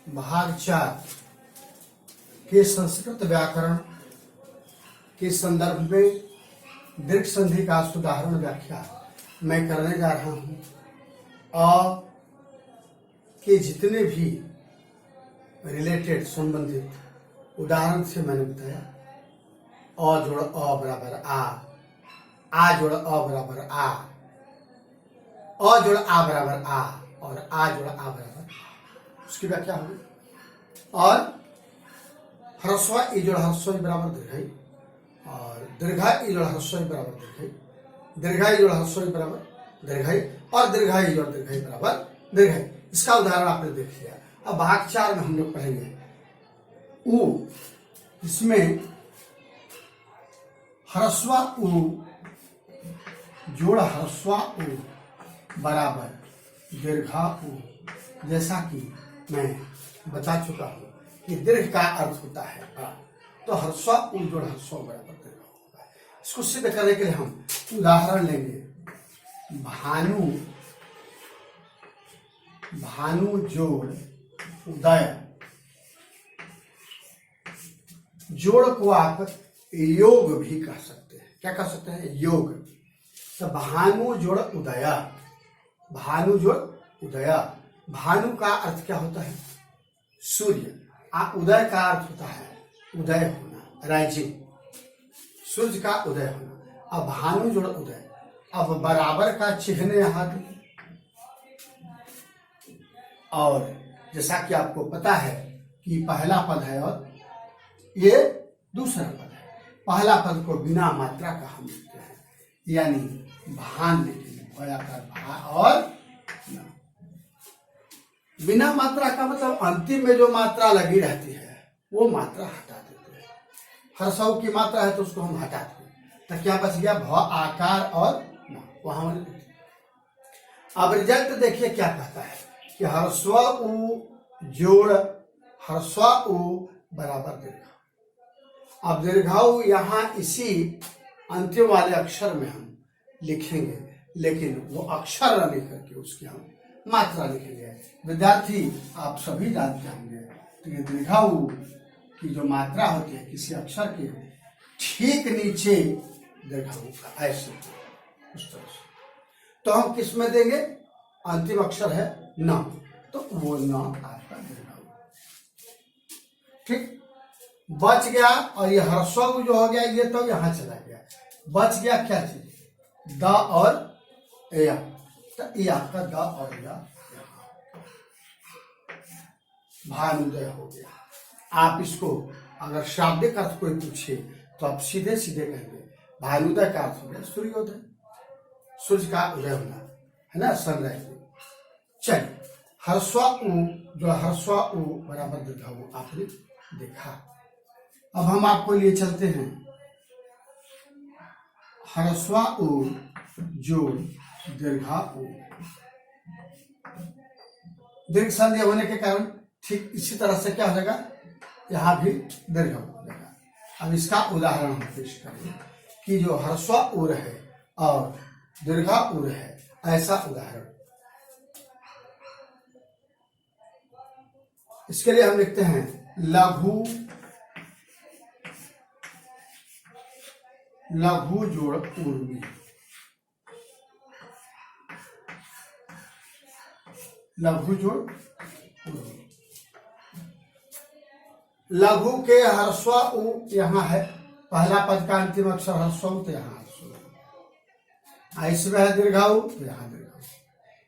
भाग 4 के संस्कृत व्याकरण के संदर्भ में दीर्घ संधि का उदाहरण व्याख्या मैं करने जा रहा हूं। अ के जितने भी रिलेटेड संबंधित उदाहरण से मैंने बताया, अ जोड़ अ बराबर आ जोड़ अ बराबर आ जोड़ आ बराबर आ और आ जोड़ आ बराबर उसकी व्याख्या होगी। और ह्रस्व ई जोड़ ह्रस्व बराबर दीर्घई और दीर्घा ई जोड़ ह्रस्व बराबर दीर्घई, दीर्घा ई जोड़ ह्रस्व बराबर दीर्घई और दीर्घा ई जोड़ दीर्घई बराबर दीर्घई। इसका उदाहरण आपने देख लिया। अब भाग 4 में हम लोग पढ़ेंगे उ। इसमें ह्रस्व उ जोड़ ह्रस्व उ बराबर दीर्घा उ। जैसा कि मैं बता चुका हूं कि दीर्घ का अर्थ होता है आ, तो ह्रस्व उ जोड़ ह्रस्व बराबर दीर्घ होगा। इसको सिद्ध करने के लिए हम उदाहरण लेंगे। भानु जोड़ उदय। जोड़ को आप योग भी कह सकते हैं। क्या कह सकते हैं? योग। तो भानु जोड़ उदय, भानु जोड़ उदय। भानु का अर्थ क्या होता है? सूर्य। उदय का अर्थ होता है उदय होना, राइजिंग, सूर्य का उदय होना। अब भानु जोड़ उदय। अब बराबर का चिन्ह यहां और जैसा कि आपको पता है कि पहला पद है और ये दूसरा पद है। पहला पद को बिना मात्रा का हम लिखते हैं, यानी भान लिखेंगे, भा और बिना मात्रा का मतलब अंतिम में जो मात्रा लगी रहती है वो मात्रा हटा देते हैं। ह्रस्व की मात्रा है तो उसको हम हटाते हैं, तो क्या बच गया? भ आकार और न, वहां। अब रिजल्ट देखिए क्या कहता है कि ह्रस्व उ जोड़ ह्रस्व उ बराबर दीर्घ। अब दीर्घाऊ यहां इसी अंतिम वाले अक्षर में हम लिखेंगे, लेकिन वो अक्षर न लिख करके उसकी हम मात्रा लिखेंगे। विद्यार्थी आप सभी जानते होंगे तो ये दीर्घाऊ की जो मात्रा होती है किसी अक्षर के ठीक नीचे दीर्घाऊ का, ऐसे उस तरह से। तो हम किस में देंगे? अंतिम अक्षर है न, तो वो न आपका दीर्घाऊ। ठीक, बच गया। और ये ह्रस्व जो हो गया ये तो यहां चला गया। बच गया क्या चीज? द और या। तो ये आपका द और या भानुदय हो गया। आप इसको अगर शाब्दिक अर्थ कोई पूछे तो आप सीधे सीधे कहेंगे भानुदय का अर्थ हो गया सूर्योदय, सूर्य का उदय होना, है ना, सनराइज। चलिए, ह्रस्व उ जो ह्रस्व उ बराबर दीर्घाऊ आपने देखा। अब हम आपको लिए चलते हैं ह्रस्व उ जोड़ दीर्घा उ। दीर्घ संधि होने के कारण ठीक इसी तरह से क्या हो जाएगा? यहां भी दीर्घ हो जाएगा। अब इसका उदाहरण हम पेश करेंगे कि जो ह्रस्व उर है और दीर्घा उर है, ऐसा उदाहरण। इसके लिए हम लिखते हैं लघु जोड़ उर्मी। लघु जोड़ उर्मी। लघु के ह्रस्व उ यहां है, पहला पद का अंतिम अक्षर ह्रस्व तो यहाँ ह्रस्व। इसमें है दीर्घाऊ तो यहाँ दीर्घाऊ।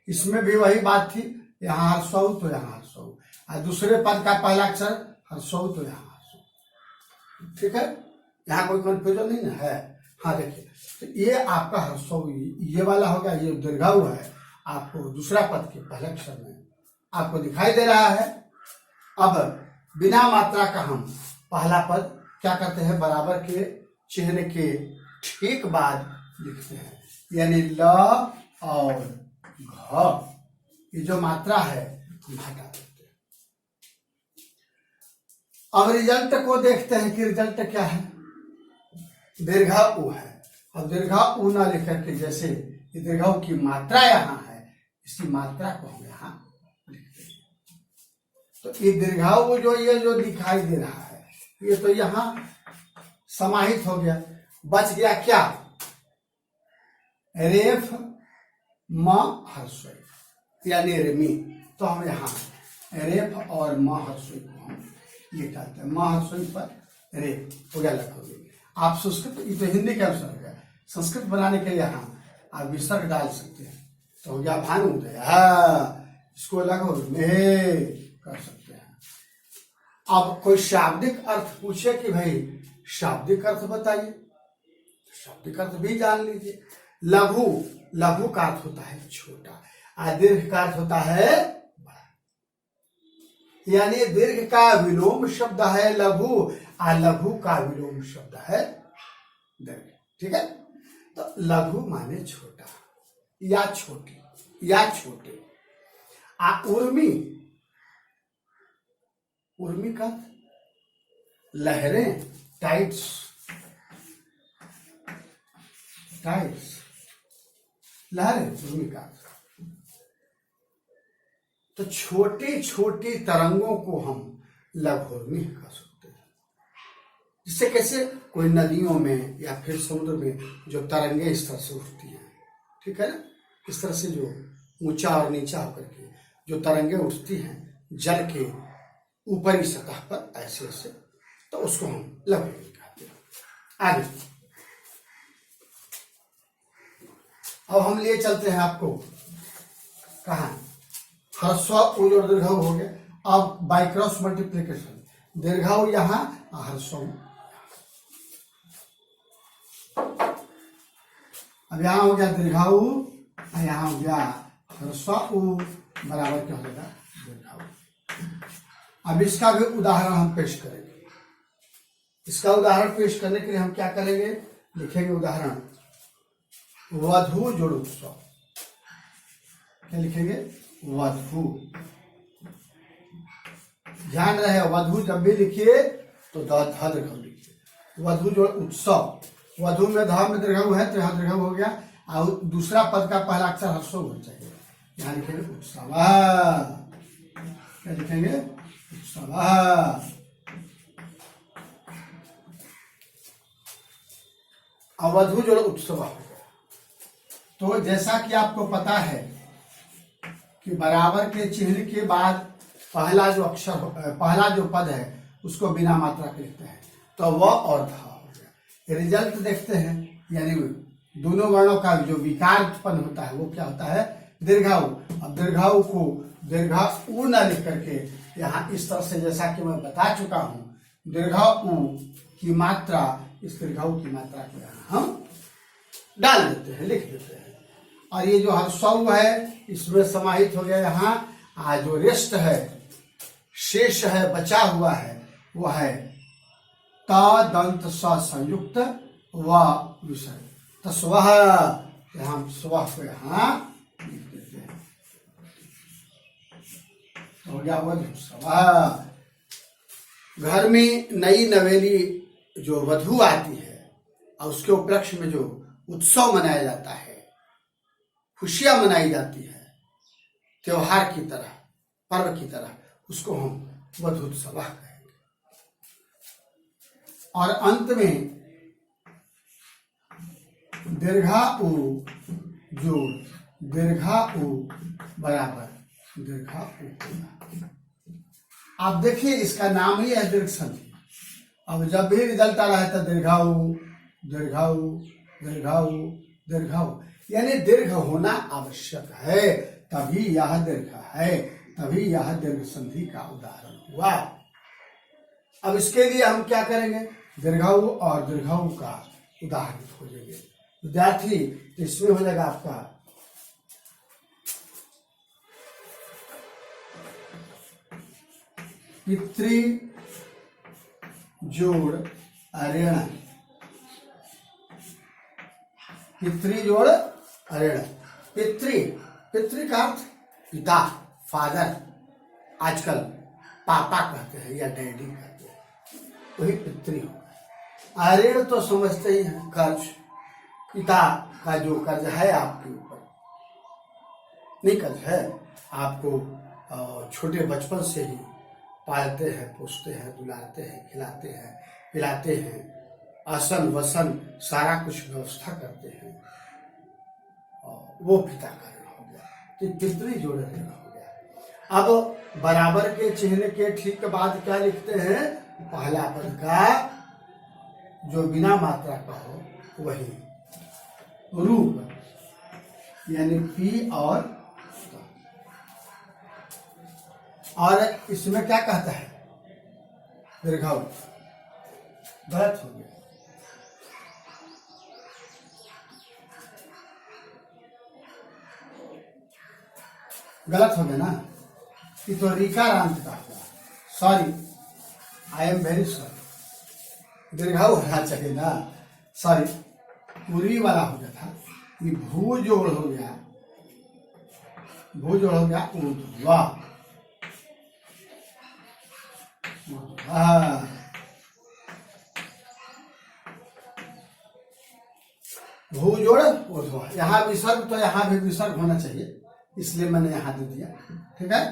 इसमें भी वही बात थी, यहाँ ह्रस्व तो यहाँ ह्रस्व। और दूसरे पद का पहला अक्षर ह्रस्व तो यहाँ ह्रस्व। ठीक है, यहाँ कोई कंफ्यूजन नहीं ना है? हाँ देखिए, तो ये आपका ह्रस्व ये वाला होगा, ये दीर्घाऊ है। आपको दूसरा पद के पहले अक्षर में आपको दिखाई दे रहा है। अब बिना मात्रा का हम पहला पद क्या करते हैं? बराबर के चिन्ह के ठीक बाद लिखते हैं, यानी ल और घ। ये जो मात्रा है हम हटा देते हैं। अब रिजल्ट को देखते हैं कि रिजल्ट क्या है। दीर्घा उ है। अब दीर्घा उ ना लिख करके जैसे दीर्घाऊ की मात्रा यहां है, इसकी मात्रा को हम यहां लिखते हैं। तो ये दीर्घाऊ जो ये जो दिखाई दे रहा है ये तो यहां समाहित हो गया। बच गया क्या? रेफ म हर्षई यानी रेमी। तो हम यहाँ रेफ और म हर्षई को हम ये कहते हैं। म हर्षई पर रेफ हो गया लखोगी। आप संस्कृत, ये तो हिंदी के अनुसार हो गया, संस्कृत बनाने के लिए यहाँ आप विसर्ग डाल सकते हैं तो हो गया भानुदय। इसको लखोगी में कर सकते हैं। अब कोई शाब्दिक अर्थ पूछे कि भाई शाब्दिक अर्थ बताइए, शाब्दिक अर्थ भी जान लीजिए। लघु, लघु का अर्थ होता है छोटा, और दीर्घ का अर्थ होता है बड़ा। यानी दीर्घ का विलोम शब्द है लघु, और लघु का विलोम शब्द है दीर्घ। ठीक है, तो लघु माने छोटा या छोटी या छोटे। उर्मी, उर्मी का लहरें, टाइट्स, टाइट्स लहरें, उर्मी का। तो छोटी छोटी तरंगों को हम लघुर्मी कह सकते हैं। जिससे कैसे कोई नदियों में या फिर समुद्र में जो तरंगे इस तरह से उठती हैं, ठीक है ना, इस तरह से जो ऊंचा और नीचा होकर के जो तरंगे उठती हैं जल के ऊपरी सतह पर ऐसे ऐसे, तो उसको हम लघुर्मी कहते हैं। आगे अब हम लिए चलते हैं आपको कहा, ह्रस्व उज और दीर्घाऊ हो गया। अब बाय क्रॉस मल्टीप्लीकेशन, दीर्घाऊ यहां, ह्रस्व। अब यहां हो गया दीर्घाऊ, यहां हो गया ह्रस्व उ बराबर क्या हो जाएगा दीर्घाऊ। अब इसका भी उदाहरण हम पेश करेंगे। इसका उदाहरण पेश करने के लिए हम क्या करेंगे, लिखेंगे उदाहरण वधु जोड़ उत्सव। क्या लिखेंगे? वधु। ध्यान रहे, वधु जब भी लिखिए तो ध दीर्घाऊ लिखिए। वधु जोड़ उत्सव, वधु में ध में दीर्घाऊ है तो यहाँ दीर्घाऊ हो गया, और दूसरा पद का पहला अक्षर ह्रस्व होना चाहिए। यहाँ लिखेंगे उत्सव। क्या लिखेंगे? उत्सव। अवधु जोड़ उत्सव। तो जैसा कि आपको पता है कि बराबर के चिन्ह के बाद पहला जो अक्षर, पहला जो पद है उसको बिना मात्रा के लिखते हैं, तो व और ध हो गया। रिजल्ट देखते हैं, यानी दोनों वर्णों का जो विकार उत्पन्न होता है वो क्या होता है? दीर्घाऊ। अब दीर्घाऊ को दीर्घा उ न लिख करके यहाँ इस तरह से, जैसा कि मैं बता चुका हूं, दीर्घाऊ की मात्रा इस दीर्घाऊ की मात्रा को यहाँ हम डाल देते हैं, लिख देते हैं। और ये जो ह्रस्व है इसमें समाहित हो गया यहाँ। जो रेस्ट है, शेष है, बचा हुआ है, वो है त दंत स संयुक्त व विसर्ग। तो स्वह, यहाँ स्वह को यहाँ लिख देते हैं, हो गया वधु स्वह। घर में नई नवेली जो वधु आती है और उसके उपलक्ष्य में जो उत्सव मनाया जाता है, खुशियां मनाई जाती है त्योहार की तरह, पर्व की तरह, उसको हम वधूत्सव कहेंगे। और अंत में दीर्घा उ जोड़ दीर्घा उ बराबर दीर्घा उ। आप देखिए इसका नाम ही है दीर्घ संधि। अब जब भी रिजल्ट आ रहा है तो दीर्घाऊ दीर्घाऊ दीर्घाऊ दीर्घाऊ, यानी दीर्घ होना आवश्यक है, तभी यह दीर्घ है, तभी यह दीर्घ संधि का उदाहरण हुआ। अब इसके लिए हम क्या करेंगे? दीर्घाऊ और दीर्घाऊ का उदाहरण खोजेंगे। विद्यार्थी, इसमें हो जाएगा आपका पितृ जोड़ ऋण, पितृ जोड़ ऋण। पितृ, पितृ का अर्थ पिता, फादर, आजकल पापा कहते हैं या डैडी कहते हैं, वही पितृ होगा। ऋण तो समझते ही हैं, कर्ज, पिता का जो कर्ज है आपके ऊपर, नहीं कर्ज है आपको छोटे बचपन से ही पालते हैं, पोसते हैं, दुलारते हैं, खिलाते हैं, पिलाते हैं, आसन वसन सारा कुछ व्यवस्था करते हैं, और वो पिता का ऋण हो गया। तो पितृ जोड़ ऋण हो गया। अब बराबर के चिन्ह के ठीक बाद क्या लिखते हैं? पहला पद का जो बिना मात्रा का हो वही रूप, यानी पी और इसमें क्या कहता है? दीर्घाऊ। गलत हो गया। गलत हो गया ना, ये तो रीकारांत का हुआ। Sorry, I am very sorry. दीर्घाऊ होना चाहिए ना, सॉरी, पूरी वाला हो गया था। ये भू जोड़ हो गया, भू जोड़ हो गया ऊर्ध्वा। भू जोड़ ऊर्ध्वा। यहाँ विसर्ग, तो यहाँ भी विसर्ग होना चाहिए, इसलिए मैंने यहाँ दे दिया। ठीक है,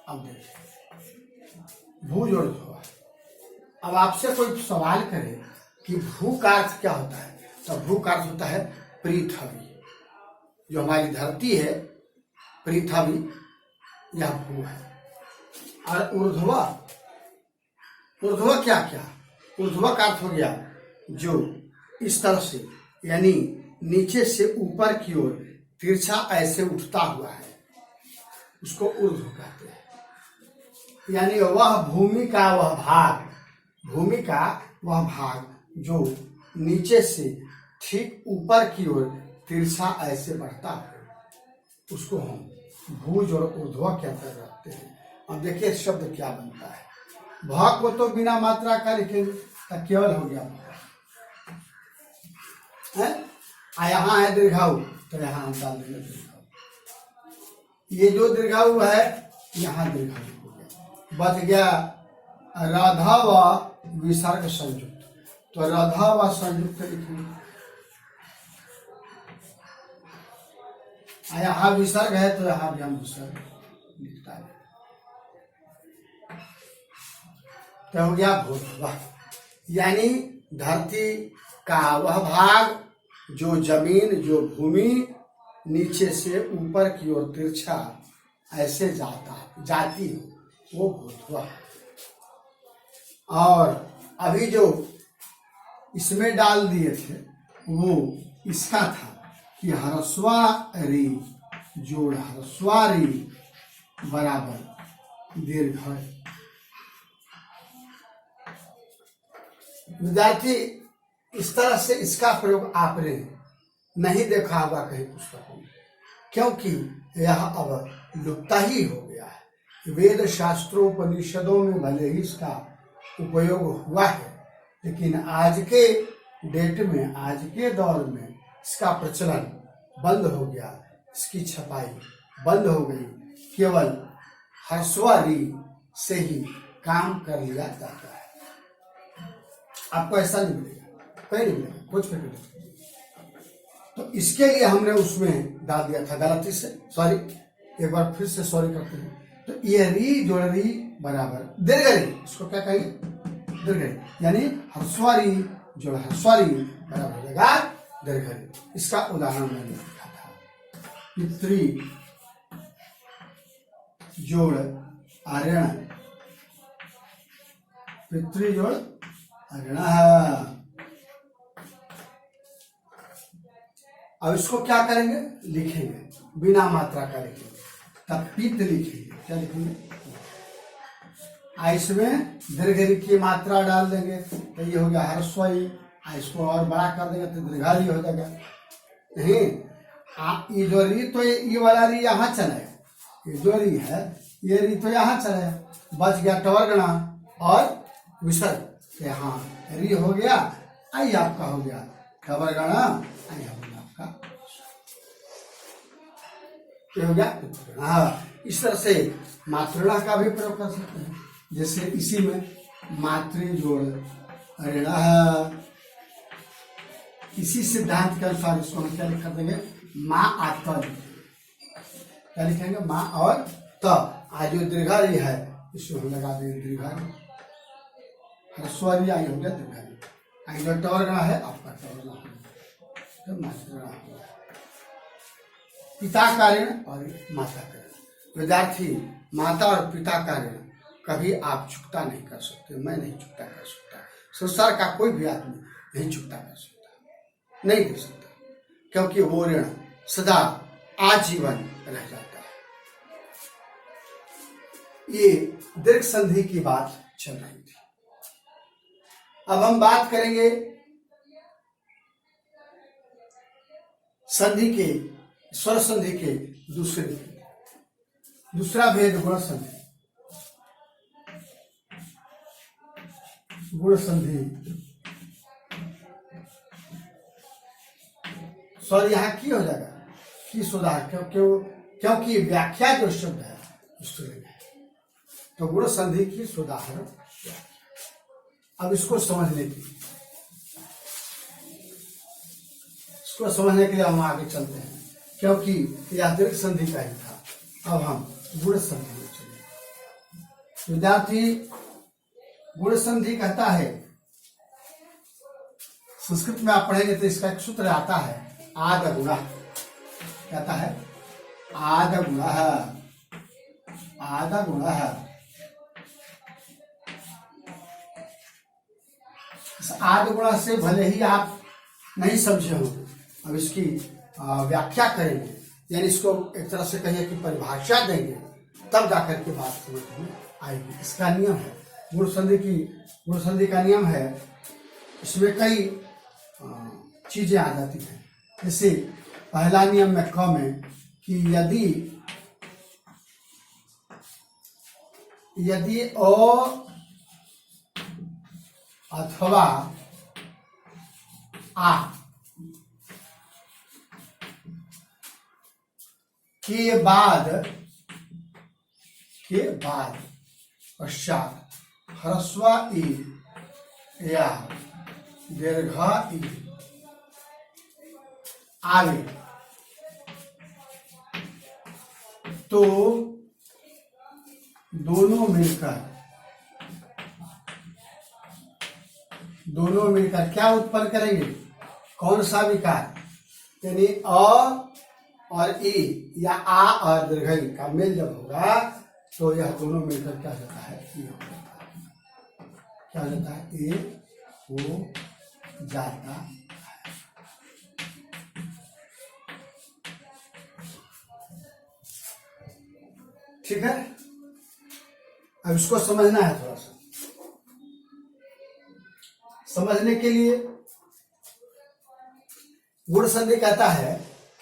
अब देखिए भू जोड़ ऊर्ध्वा। अब आपसे कोई सवाल करे कि भू का अर्थ क्या होता है, तो भू का अर्थ होता है पृथ्वी। जो हमारी धरती है, पृथ्वी, यह भू है। और ऊर्ध्वा, ऊर्ध्वा क्या क्या? ऊर्ध्वा का अर्थ हो गया जो इस तरह से, यानी नीचे से ऊपर की ओर तिरछा ऐसे उठता हुआ है, उसको ऊर्ध्व कहते हैं। यानी वह भूमि का वह भाग, भूमि का वह भाग जो नीचे से ठीक ऊपर की ओर तिरछा ऐसे बढ़ता है, उसको हम भूज और ऊर्ध्वा के अंतर्गत रखते हैं। अब देखिए शब्द क्या बनता है। भ को तो बिना मात्रा का लिखेंगे तो केवल हो गया है? यहाँ है दीर्घाऊ, तो यहाँ हम डाल देंगे दीर्घाऊ। ये जो दीर्घाऊ है यहाँ दीर्घाऊ हो गया। बच गया राधा व विसर्ग संयुक्त, तो राधा व संयुक्त लिखेंगे। यहाँ विसर्ग है तो यहाँ भी हम विसर्ग लिखता है। तो हो गया भूर्ध्वा, यानी धरती का वह भाग जो जमीन, जो भूमि नीचे से ऊपर की ओर तिरछा ऐसे जाती है, वो भूर्ध्वा। और अभी जो इसमें डाल दिए थे वो इसका था कि ह्रस्वा री जोड़ ह्रस्वा री बराबर दीर्घ। विद्यार्थी इस तरह से इसका प्रयोग आपने नहीं देखा होगा कहीं पुस्तकों में, क्योंकि यह अब लुप्त ही हो गया है। वेद शास्त्रोपनिषदों में भले ही इसका उपयोग हुआ है, लेकिन आज के डेट में, आज के दौर में इसका प्रचलन बंद हो गया, इसकी छपाई बंद हो गई। केवल ह्रस्वा री से ही काम कर लिया जाता है। आपको ऐसा नहीं मिलेगा, कहीं नहीं मिलेगा, कुछ भी नहीं। तो इसके लिए हमने उसमें डाल दिया था गलती से, सॉरी, एक बार फिर से सॉरी करते हैं। तो ये री जोड़ री बराबर दीर्घ री, इसको क्या कहेंगे? दीर्घ री, यानी ह्रस्वा री जोड़ ह्रस्वा री बराबर हो जाएगा दीर्घ री। इसका उदाहरण मैंने लिखा था, पितृ जोड़ आर्यण, पितृ जोड़ आर्यण। अब इसको क्या करेंगे? लिखेंगे, बिना मात्रा का लिखेंगे, तब पित लिखेंगे। क्या लिखेंगे? इसमें दीर्घ की मात्रा डाल देंगे तो ये हो गया ह्रस्वई। इसको और बड़ा कर देंगे तो दीर्घारी हो जाएगा। नहीं, ये जो री, तो ये वाला री यहाँ चलाएगा, ये जो री है ये री तो यहाँ चलाएगा। बच गया टवर्गणा और विसर्ग, तो यहाँ री हो गया, आई आपका हो गया टवर्गणा, आई हो गया आपका, ये हो गया। हाँ, इस तरह से मात्रणा का भी प्रयोग कर सकते हैं। जैसे इसी में मातृ जोड़ ऋण, इसी सिद्धांत के अनुसार इसको हम क्या लिख देंगे? माँ आत्ता लिखेंगे। क्या लिखेंगे? माँ और त। आज जो दीर्घा री है इसमें हम लगा देंगे दीर्घायु। ह्रस्व आई हो गया दीर्घायु। आई जो टवर्गणा है आपका टवर्गणा हो गया, मातृगणा हो गया। पिता का ऋण और माता का ऋण। विद्यार्थी, माता और पिता का ऋण कभी आप चुकता नहीं कर सकते, मैं नहीं चुकता कर सकता, संसार का कोई भी आदमी नहीं चुकता कर सकता, नहीं दे सकता, क्योंकि वो ऋण सदा आजीवन रह जाता है। ये दीर्घ संधि की बात चल रही थी। अब हम बात करेंगे संधि के, स्वर संधि के दूसरा भेद गुण संधि। गुण संधि स्वर यहाँ की हो जाएगा, की सुधार, क्योंकि व्याख्या जो शब्द है उसके लिए है, तो गुण संधि की सुधार। अब इसको समझने के लिए हम आगे चलते हैं, क्योंकि यह दीर्घ संधि का ही था। अब हम गुण संधि में चलेंगे। विद्यार्थी, गुण संधि कहता है, संस्कृत में आप पढ़ेंगे तो इसका एक सूत्र आता है, आद गुणः। कहता है आद गुणः, आद गुणः। आद गुणः से भले ही आप नहीं समझे होंगे, अब इसकी व्याख्या करेंगे, यानी इसको एक तरह से कहिए कि परिभाषा देंगे, तब जाकर के बात समझ में आएगी। इसका नियम है गुण संधि का नियम है। इसमें कई चीजें आ जाती हैं। जैसे पहला नियम में क में कि यदि अ अथवा आ के बाद पश्चात ह्रस्व ई या दीर्घ ई आवे तो दोनों मिलकर क्या उत्पन्न करेंगे, कौन सा विकार, यानी अ और ई या आ और दीर्घ ई का मेल जब होगा तो यह दोनों मिलकर क्या जाता है, ये हो जाता है। क्या जाता है, ये हो जाता है। ठीक है, अब इसको समझना है। थोड़ा सा समझने के लिए गुण संधि कहता है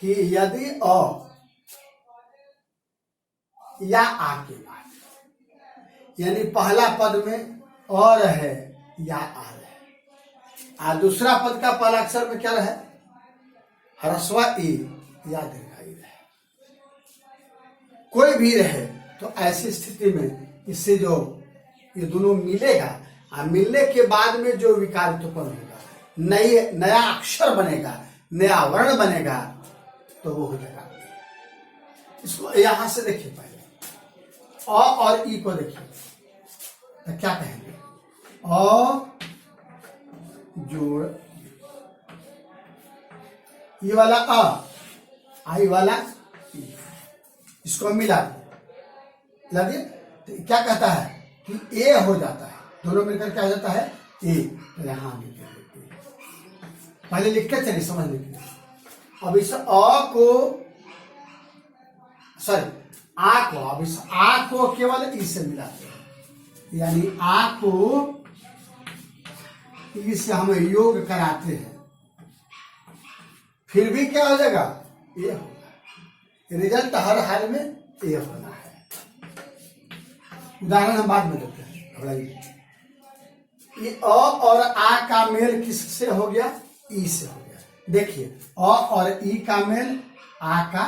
कि यदि अ या आ के बाद, यानी पहला पद में अ रहे या आ रहे, और दूसरा पद का पहला अक्षर में क्या रहे, ह्रस्व ई या दीर्घ ई रहे, कोई भी रहे, तो ऐसी स्थिति में इससे जो ये दोनों मिलेगा, और मिलने के बाद में जो विकार उत्पन्न होगा, नया अक्षर बनेगा, नया वर्ण बनेगा, तो वो हो जाएगा। इसको यहां से देखिए, पहले अ और ई को देखिए, तो क्या कहेंगे, अ जोड़ ये वाला अ, आई वाला ई, इसको मिला दिया, तो क्या कहता है कि ए हो जाता है, दोनों मिलकर क्या हो जाता है, ए। तो यहां पहले लिख के चलिए समझने के लिए। अब इस अ को, सॉरी आ को, अब इस आ को केवल ई से मिलाते हैं, यानी आ को ई से हम योग कराते हैं, फिर भी क्या हो जाएगा, ये होगा। रिजल्ट हर हाल में ये होना है। उदाहरण हम बाद में देते हैं, घबराइए। ये अ और आ का मेल किससे हो गया, ई से हो गया। देखिए अ और ई का मेल, आ का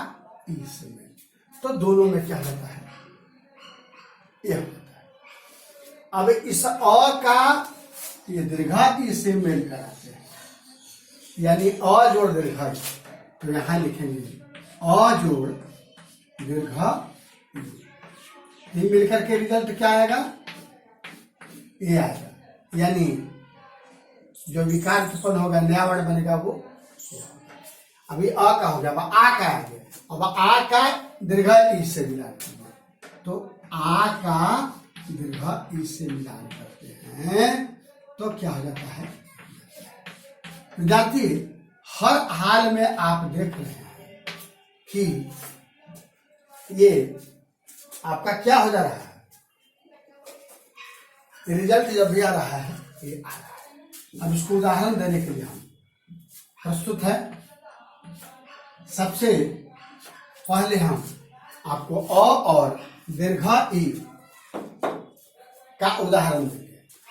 ई से मेल, तो दोनों में क्या होता है, ये होता है। अब इस अ का ये दीर्घा ई से मेल कराते हैं, यानी अ जोड़ दीर्घा, तो यहां लिखेंगे अ जोड़ दीर्घा ई। तीन मिलकर के रिजल्ट क्या आएगा? ए आएगा। यानी जो विकार उत्पन्न होगा, नया वर्ण बनेगा वो ए होगा। अभी अ का हो गया, अब आ का आ गया। अब आ का दीर्घ ई से मिलान करना, तो आ का दीर्घ ई से मिलान करते हैं तो क्या हो जाता है? विद्यार्थी, हर हाल में आप देख रहे हैं कि ये आपका क्या हो जा रहा है, रिजल्ट जब भी आ रहा है ये आ रहा है। अब इसको उदाहरण देने के लिए हम प्रस्तुत है। सबसे पहले हम आपको अ और दीर्घ ई का उदाहरण देंगे।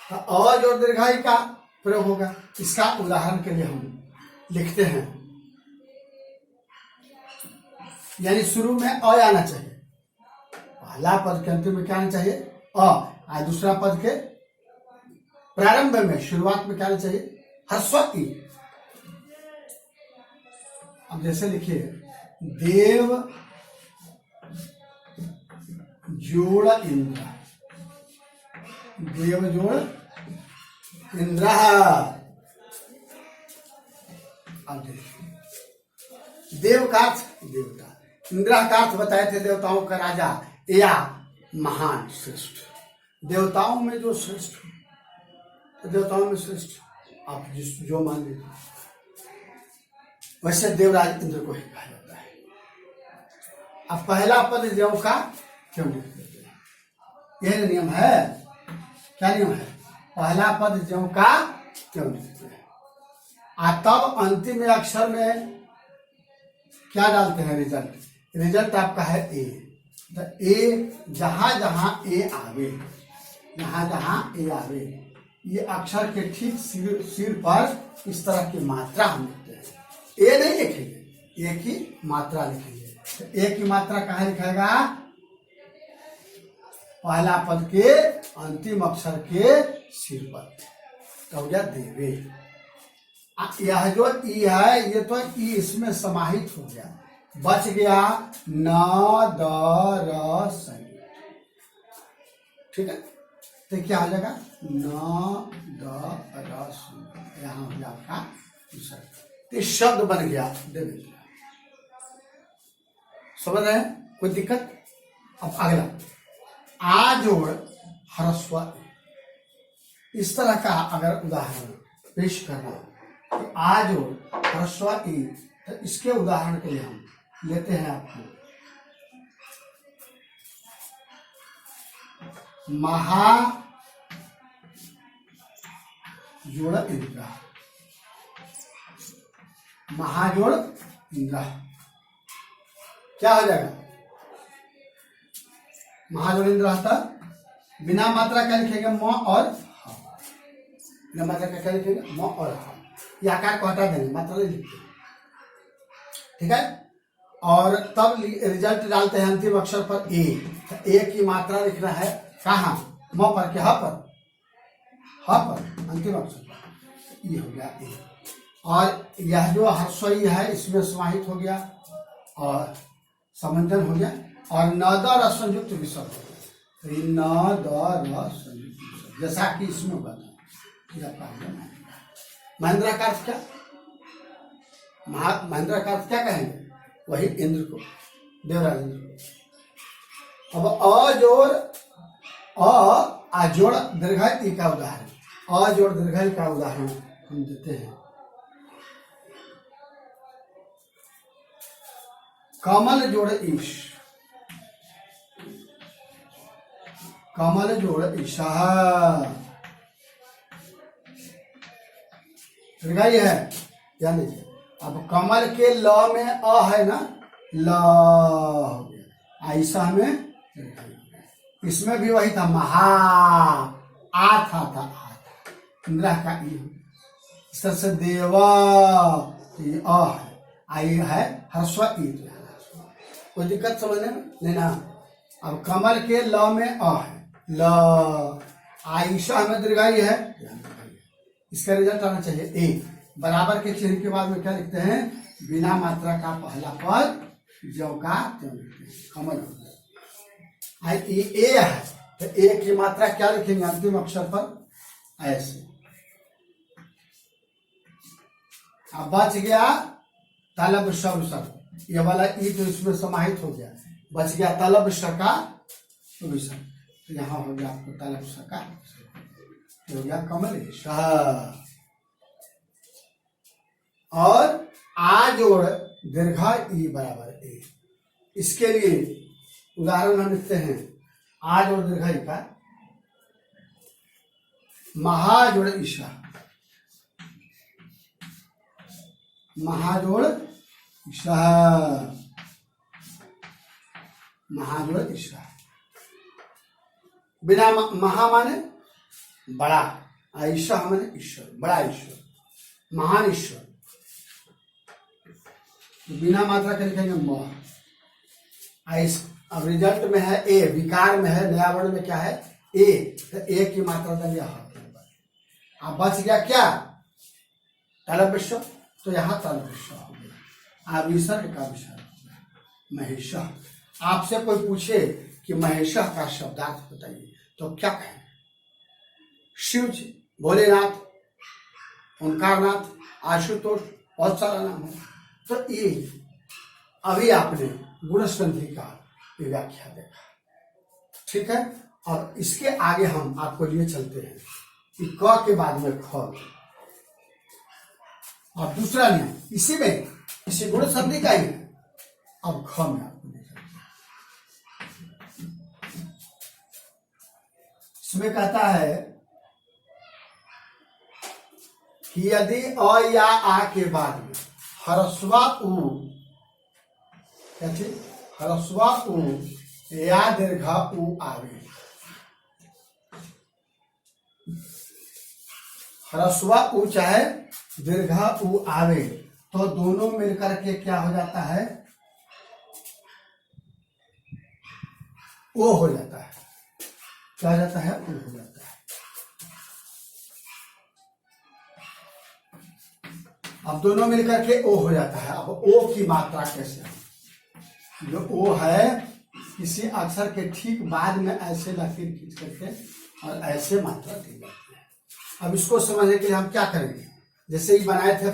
तो अ जो दीर्घ ई का प्रयोग होगा, इसका उदाहरण के लिए हम लिखते हैं। यानी शुरू में अ आना चाहिए, पहला पद के अंतिम में क्या आना चाहिए? अ। और दूसरा पद के प्रारंभ में, शुरुआत में क्या आना चाहिए? ह्रस्व ई। अब जैसे लिखिए, देव जोड़ इंद्र, देव जोड़ इंद्र। अब देखिए, देव का अर्थ देवता, इंद्र का अर्थ बताए थे देवताओं का राजा या महान श्रेष्ठ। देवताओं में जो श्रेष्ठ, देवताओं में श्रेष्ठ आप जो मान लीजिए, वैसे देवराज इंद्र को ही कहा जाता है। अब पहला पद देव का क्यों लिख देते हैं? यह नियम है। क्या नियम है? पहला पद देव का क्यों लिखते हैं? तब अंतिम अक्षर में क्या डालते हैं? रिजल्ट। रिजल्ट आपका है ए। तो ए जहां जहां ए आवे, जहां जहां ए आवे, ये अक्षर के ठीक सिर पर इस तरह की मात्रा हम लिखते हैं। ए नहीं लिखेंगे, ए की मात्रा लिखेंगे। तो ए की मात्रा कहाँ लिखेगा? पहला पद के अंतिम अक्षर के सिर पर। तो हो गया देवे। यह जो ई है, ये तो ई इसमें समाहित हो गया, बच गया न द र संयुक्त। ठीक है, तो क्या हो जाएगा? न द र संयुक्त। यहाँ हो गया आपका विसर्ग। तो शब्द बन गया देवे। समझ रहे हैं? कोई दिक्कत? अब अगला, आ जोड़ ह्रस्व। इस तरह का अगर उदाहरण पेश करना, तो आ जोड़ ह्रस्व ई, तो इसके उदाहरण के लिए हम लेते हैं आपको महा जोड़ इंद्र। महाजोड़ इंद्र क्या हो जाएगा? महाजोड़ इंद्र आता, बिना मात्रा क्या लिखेंगे? म और ह। बिना मात्रा का क्या लिखेंगे? म और ह। यह आकार को हटा देंगे, मात्रा नहीं लिखते। ठीक है, और तब रिजल्ट डालते हैं अंतिम अक्षर पर ए। तो ए की मात्रा लिखना है कहाँ? म पर के ह पर? ह पर अंतिम अक्षर पर। ये हो गया ए। और यह जो ह्रस्व ई है, इसमें समाहित हो गया और समंजन हो गया, और न द र संयुक्त विसर्ग हो गया। न द र संयुक्त विसर्ग, जैसा कि इसमें हुआ था। महेंद्र का अर्थ क्या? महेंद्र का अर्थ क्या कहेंगे? वही इंद्र को, देवराज इंद्र को। अब अजोड़ अजोड़ दीर्घ ई का उदाहरण, अजोड़ दीर्घ ई का उदाहरण हम देते हैं। कमल जोड़ ईश, कमल जोड़ ईशा। दीर्घाई है, ध्यान दीजिए। अब कमल के ल में अ है ना, ल हो गया, ऐसा में दीर्घाई हो गया। इसमें भी वही था, महा आ था आ था, इंद्र का ई। इस तरह से देवा, ये अ है, आई है ह्रस्व ई। कोई दिक्कत समझने में नहीं ना? अब कमल के ल में अ है, ल। आयशा में दीर्घाई है, इसका रिजल्ट आना चाहिए ए। बराबर के चिन्ह के बाद में क्या लिखते हैं? बिना मात्रा का पहला पद जो का त्यों लिखते हैं, कमल। ए है तो ए की मात्रा क्या लिखेंगे अंतिम अक्षर पर ऐसे। अब बच गया तलब शव सब, ये वाला ई तो इसमें समाहित हो गया, बच गया तलब शका विसर्ग। तो यहाँ हो गया आपको तलब शका हो गया कमलेश। और आ जोड़ दीर्घा ई बराबर ए, इसके लिए उदाहरण हम लिखते हैं आ जोड़ दीर्घा ई का महाजोड़ ईशा, महाजोड़ ईशा, महाजोड़ ईशा। बिना महा माने बड़ा, ईशा माने ईश्वर, बड़ा ईश्वर, महान ईश्वर। बिना मात्रा के लिखेंगे म। अब रिजल्ट में है ए, विकार में है, नया वर्ण में क्या है ए, तो ए की मात्रा देंगे अब बच गया क्या तलब विश्व, तो यहाँ तलब विश्व हो गया। अब विसर्ग का विसर्ग हो गया महेश। आपसे कोई पूछे कि महेश का शब्दार्थ बताइए तो क्या कहें? शिव जी, भोलेनाथ, ओंकारनाथ, आशुतोष, बहुत सारा नाम है। तो ये अभी आपने गुणसंधि का व्याख्या देखा, ठीक है। और इसके आगे हम आपको लिए चलते हैं कि क के बाद में ख, और दूसरा नियम इसी में, इसी गुणसंधि का ही है। अब ख में आपको देखा, इसमें कहता है कि यदि अ या आ के बाद में ह्रस्वा उ, कैसे ह्रस्वा उ या दीर्घा उ आवे, ह्रस्वा उ चाहे दीर्घा उ आवे तो दोनों मिलकर के क्या हो जाता है ओ हो जाता है, क्या हो जाता है ओ हो जाता है। अब दोनों मिलकर के ओ हो जाता है। अब ओ की मात्रा कैसे, जो ओ है किसी अक्षर के ठीक बाद में ऐसे लकीर खींच करके और ऐसे मात्रा दी जाती है। अब इसको समझने के लिए हम क्या करेंगे, जैसे ही बनाए थे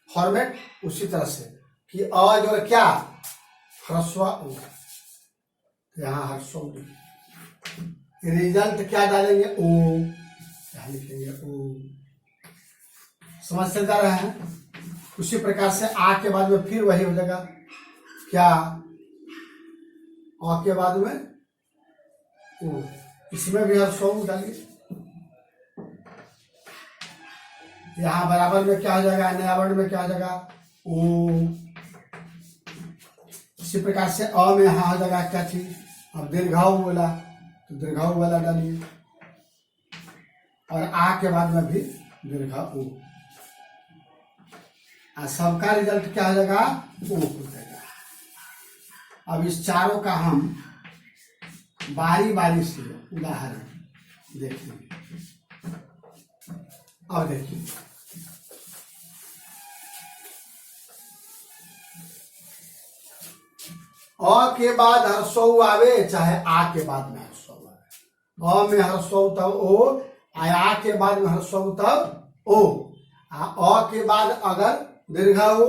फॉर्मेट उसी तरह से कि अ जो क्या ह्रस्वा उ, यहाँ ह्रस्व उ, रिजल्ट क्या डालेंगे ओ, यहाँ लिखेंगे ओ। समझते जा रहे हैं? उसी प्रकार से आ के बाद में फिर वही हो जाएगा क्या, आ के बाद में ओ, इसमें भी ह्रस्व डालिए। यहाँ बराबर में क्या हो जाएगा, नया वर्ण में क्या हो जाएगा ओ। इसी प्रकार से अ में यहाँ हो जाएगा क्या चीज, अब दीर्घाऊ बोला तो दीर्घाऊ वाला डालिए, और आ के बाद में भी दीर्घाऊ। सबका रिजल्ट क्या हो जाएगा ओ हो जाएगा। अब इस चारों का हम बारी बारी से उदाहरण देखेंगे। और देखिए अ के बाद ह्रस्व आवे चाहे आ के बाद में ह्रस्व आवे, अ में ह्रस्व तब ओ, आ के बाद में ह्रस्व तब ओ, अ के बाद अगर दीर्घाऊ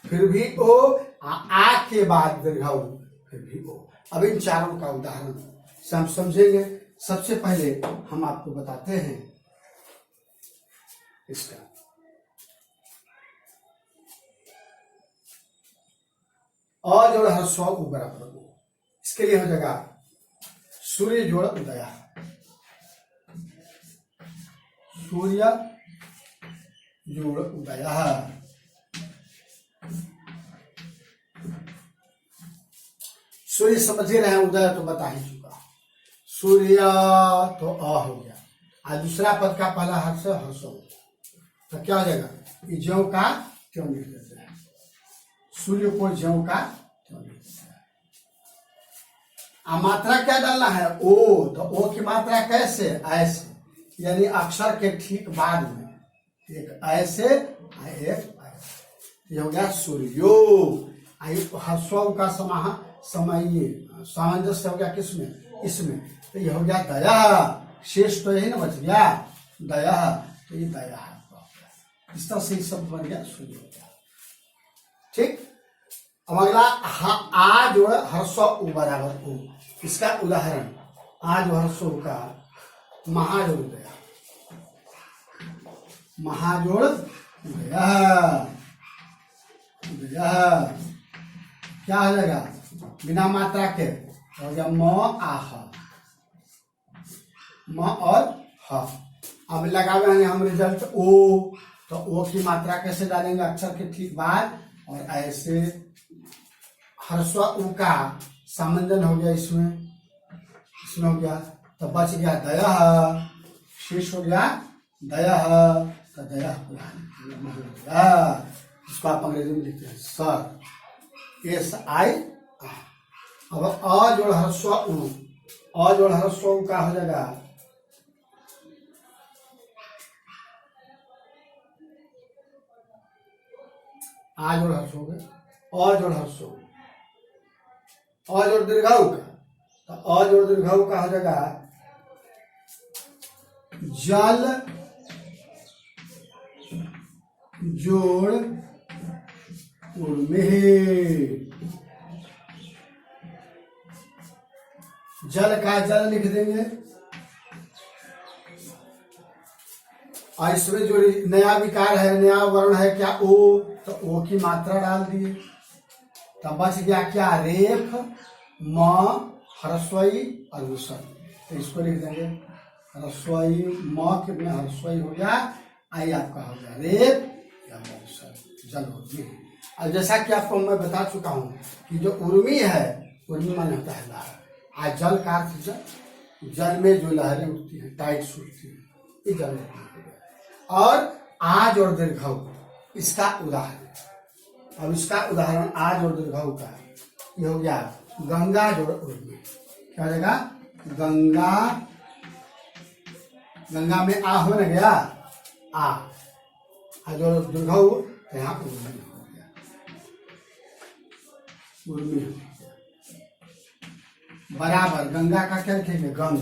फिर भी ओ, आ के बाद दीर्घाऊ फिर भी ओ। अब इन चारों का उदाहरण से हम समझेंगे। सबसे पहले हम आपको बताते हैं इसका अ जोड़ ह्रस्व उ बराबर ओ, इसके लिए हो जाएगा सूर्य जोड़ उदया, सूर्य जोड़ उदया। सूर्य समझ ही रहे, उदय तो बता ही चुका। सूर्य तो अ हो गया, और दूसरा पद का पहला हर्ष ह्रस्व, तो क्या हो जाएगा ज्यों का त्यों लिख देते हैं, सूर्य को ज्यों का त्यों लिख देते हैं। मात्रा क्या डालना है ओ, तो ओ की मात्रा कैसे ऐसे, यानी अक्षर के ठीक बाद में एक ऐसे एक ऐसे, ये हो गया सूर्यो। ह्रस्व का समये, सामंजस्य हो गया किसमें, इसमें, तो ये हो गया दया, शेष तो यही ना बच गया दया, तो ये दया इस तरह से शब्द बन गया सूर्य हो गया। ठीक, अब अगला आ जोड़ हर्षो उ बराबर उ, इसका उदाहरण आ जो हर्षो का महाजोड़ गया, महाजोड़ गया, क्या हो जाएगा बिना मात्रा के हो गया म आह, म और ह। अब लगावे हैं हम रिजल्ट ओ, तो ओ की मात्रा कैसे डालेंगे अक्षर के ठीक बाद, और ऐसे हर्षवा उ का सामंजन हो गया इसमें हो गया, तो बच गया दया, शेष हो गया दया, तो दया इसको आप अंग्रेजी में लिखते हैं सर, SI। अब अ जोड़ हर्षवा उ, अ जोड़ हर्षवा उ का हो जाएगा आ जोड़ हर्ष हो गया, अ जोड़ हर्ष हो, अ जोड़ दीर्घाऊ का, तो अ जोड़ दीर्घाऊ का हो जाएगा जल जोड़ उर्मी, जल का जल लिख देंगे, और इसमें जो नया विकार है, नया वर्ण है क्या ओ, तो ओ की मात्रा डाल दिए, तब बच गया क्या रेफ, म हरस्वई और विसर्ग, तो इसको लिख देंगे हरस्वई, म के में हरस्वई हो गया, आई आपका हो गया रेफ या विसर्ग, जल उर्मी। और जैसा कि आपको मैं बता चुका हूँ कि जो उर्मी है, उर्मी माने होता है लहर, आज जल का अर्थ जल में जो लहरें उठती हैं, टाइट्स उठती हैं, ये जल उर्मी हो गया। और आज और दीर्घाऊ इसका उदाहरण, अब इसका उदाहरण आज और दीर्घाऊ का ये हो गया गंगा जोड़ उर्मी, क्या हो जाएगा गंगा, गंगा में आ हो न गया आ जो दीर्घाऊ यहाँ उर्मी हो गया, उर्मी हो गया बराबर, गंगा का क्या लिखेंगे गंग,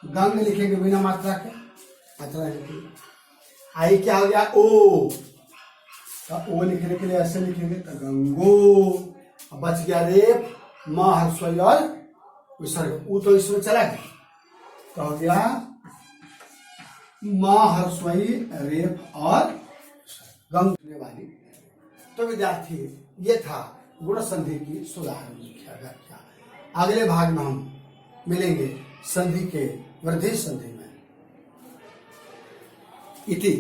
गंग लिखेंगे बिना मात्रा के, मात्रा लिखेंगे, आई क्या हो गया ओ, तो ओ लिखने के लिए ऐसे लिखेंगे तो गंगो, अब बच गया रेप, म हर्षई और विसर्ग, ऊ तो इसमें चला गया, तो हो गया म हर्षई रेप और गंग वाली। तो विद्यार्थी ये था गुण संधि की सुधारण व्याख्या। अगले भाग में हम मिलेंगे संधि के वृद्धि संधि में। इति